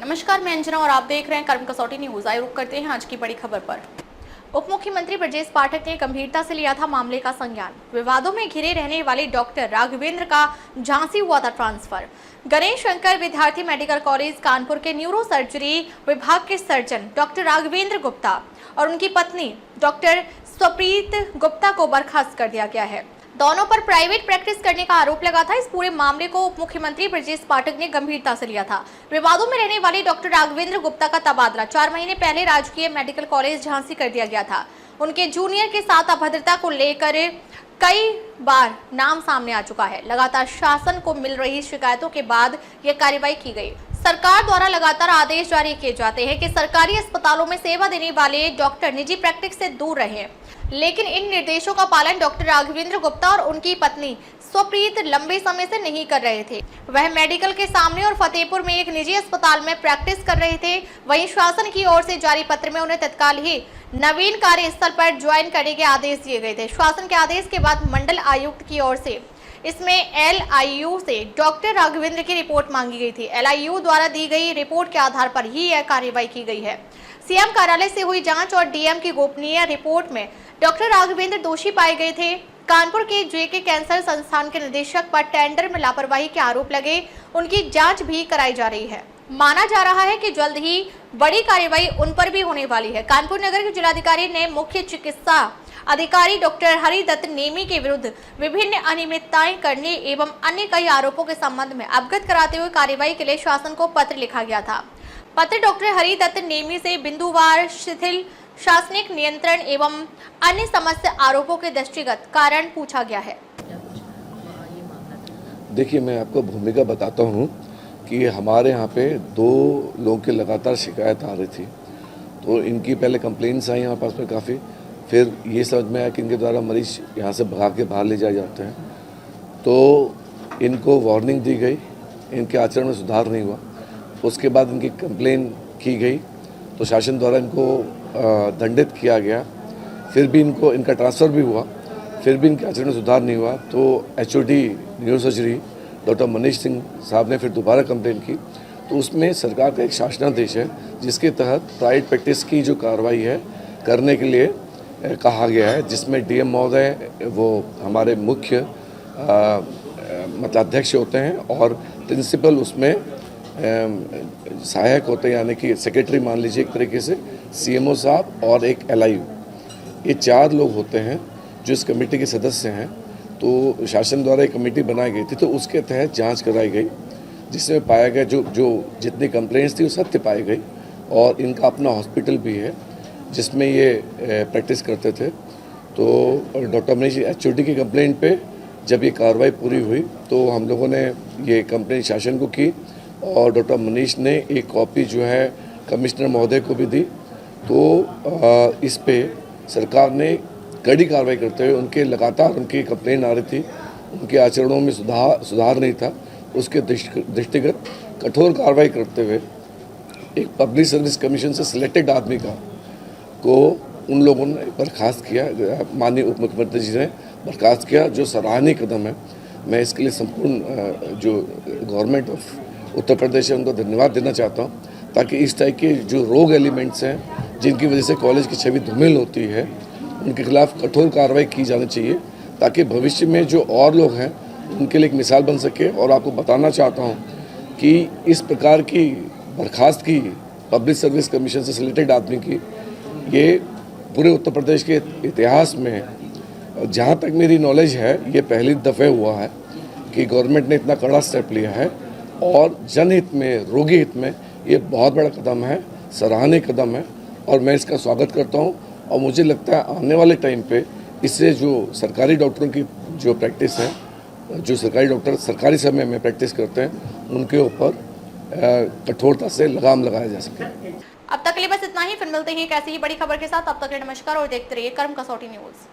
नमस्कार, मैं अंजना और आप देख रहे हैं कर्म कसौटी न्यूज। आइए रुक करते हैं आज की बड़ी खबर पर। उप मुख्यमंत्री ब्रजेश पाठक ने गंभीरता से लिया था मामले का संज्ञान। विवादों में घिरे रहने वाले डॉक्टर राघवेंद्र का झांसी हुआ था ट्रांसफर। गणेश शंकर विद्यार्थी मेडिकल कॉलेज कानपुर के न्यूरो सर्जरी विभाग के सर्जन डॉक्टर राघवेंद्र गुप्ता और उनकी पत्नी डॉक्टर स्वप्रीत गुप्ता को बर्खास्त कर दिया गया है। दोनों पर प्राइवेट प्रैक्टिस करने का आरोप लगा था। इस पूरे मामले को उप मुख्यमंत्री ब्रजेश पाठक ने गंभीरता से लिया था। विवादों में रहने वाले डॉक्टर राघवेंद्र गुप्ता का तबादला 4 महीने पहले राजकीय मेडिकल कॉलेज झांसी कर दिया गया था। उनके जूनियर के साथ अभद्रता को लेकर कई बार नाम सामने आ चुका है। लगातार शासन को मिल रही शिकायतों के बाद यह कार्रवाई की गई। सरकार द्वारा लगातार आदेश जारी किए जाते हैं कि सरकारी अस्पतालों में सेवा देने वाले डॉक्टर निजी प्रैक्टिस से दूर रहें, लेकिन इन निर्देशों का पालन डॉक्टर राघवेंद्र गुप्ता और उनकी पत्नी स्वप्रीत लंबे समय से नहीं कर रहे थे। वह मेडिकल के सामने और फतेहपुर में एक निजी अस्पताल में प्रैक्टिस कर रहे थे। वहीं शासन की ओर से जारी पत्र में उन्हें तत्काल ही नवीन कार्यस्थल पर ज्वाइन करने के आदेश दिए गए थे। शासन के आदेश के बाद मंडल आयुक्त की ओर से इसमें LIU से डॉक्टर राघवेंद्र की रिपोर्ट मांगी गई थी। LIU द्वारा दी गई रिपोर्ट के आधार पर ही यह कार्रवाई की गई है। सीएम कार्यालय से हुई जांच और DM की गोपनीय रिपोर्ट में डॉक्टर राघवेंद्र दोषी पाए गए थे। कानपुर के JK कैंसर संस्थान के निदेशक पर टेंडर में लापरवाही के आरोप लगे। उनकी जांच भी कराई जा रही है। माना जा रहा है कि जल्द ही बड़ी कार्रवाई उन पर भी होने वाली है। कानपुर नगर के जिलाधिकारी ने मुख्य चिकित्सा अधिकारी डॉक्टर हरिदत्त नेमी के विरुद्ध विभिन्न अनियमितताएं करने एवं अन्य कई आरोपों के संबंध में अवगत कराते हुए कार्रवाई के लिए शासन को पत्र लिखा गया था। पत्र डॉक्टर हरिदत्त नेमी से बिंदुवार शिथिल शासनिक नियंत्रण एवं अन्य समस्त आरोपों के दृष्टिगत कारण पूछा गया है। देखिए, मैं आपको भूमिका बताता हूँ कि हमारे यहाँ पे 2 लोगों की लगातार शिकायत आ रही थी। तो इनकी पहले कंप्लेंट्स आई हमारे पास में काफ़ी, फिर ये समझ में आया कि इनके द्वारा मरीज यहाँ से भगा के बाहर ले जाए जाते हैं। तो इनको वार्निंग दी गई, इनके आचरण में सुधार नहीं हुआ। उसके बाद इनकी कंप्लेन की गई तो शासन द्वारा इनको दंडित किया गया। फिर भी इनका ट्रांसफ़र भी हुआ, फिर भी इनके आचरण में सुधार नहीं हुआ। तो HOD neuro surgery doctor Manish Singh साहब ने फिर दोबारा कंप्लेन की। तो उसमें सरकार का एक शासनादेश है जिसके तहत प्राइवेट प्रैक्टिस की जो कार्रवाई है करने के लिए कहा गया है, जिसमें DM महोदय वो हमारे मुख्य मतलब अध्यक्ष होते हैं और प्रिंसिपल उसमें सहायक होते हैं, यानी कि सेक्रेटरी मान लीजिए एक तरीके से, CMO साहब और एक LIU। ये 4 लोग होते हैं जो इस कमेटी के सदस्य हैं। तो शासन द्वारा एक कमेटी बनाई गई थी, तो उसके तहत जांच कराई गई, जिसमें पाया गया जो जितनी कंप्लेंट्स थी वो सत्य पाई गई। और इनका अपना हॉस्पिटल भी है जिसमें ये प्रैक्टिस करते थे। तो डॉक्टर मनीष HOD की कंप्लेंट पे जब ये कार्रवाई पूरी हुई तो हम लोगों ने ये कंप्लेंट शासन को की और डॉक्टर मनीष ने एक कॉपी जो है कमिश्नर महोदय को भी दी। तो इस पे सरकार ने कड़ी कार्रवाई करते हुए उनके लगातार उनकी कंप्लेंट आ रही थी, उनके आचरणों में सुधार नहीं था, उसके दृष्टिगत कठोर कार्रवाई करते हुए एक पब्लिक सर्विस कमीशन से सिलेक्टेड आदमी को उन लोगों ने बर्खास्त किया। माननीय उप मुख्यमंत्री जी ने बर्खास्त किया, जो सराहनीय कदम है। मैं इसके लिए संपूर्ण जो गवर्नमेंट ऑफ उत्तर प्रदेश है उनको धन्यवाद देना चाहता हूँ, ताकि इस टाइप के जो रोग एलिमेंट्स हैं जिनकी वजह से कॉलेज की छवि धूमिल होती है, उनके खिलाफ कठोर कार्रवाई की जानी चाहिए, ताकि भविष्य में जो और लोग हैं उनके लिए एक मिसाल बन सके। और आपको बताना चाहता हूँ कि इस प्रकार की बर्खास्त की पब्लिक सर्विस कमीशन से सिलेक्टेड आदमी की ये पूरे उत्तर प्रदेश के इतिहास में, जहाँ तक मेरी नॉलेज है, ये पहली दफ़े हुआ है कि गवर्नमेंट ने इतना कड़ा स्टेप लिया है। और जनहित में, रोगी हित में ये बहुत बड़ा कदम है, सराहनीय कदम है और मैं इसका स्वागत करता हूँ। और मुझे लगता है आने वाले टाइम पे इससे जो सरकारी डॉक्टरों की जो प्रैक्टिस है, जो सरकारी डॉक्टर सरकारी समय में प्रैक्टिस करते हैं, उनके ऊपर कठोरता से लगाम लगाया जा सके। अब तक के लिए बस इतना ही। फिर मिलते हैं एक ऐसी ही बड़ी खबर के साथ। अब तक के लिए नमस्कार और देखते रहिए कर्म कसौटी न्यूज।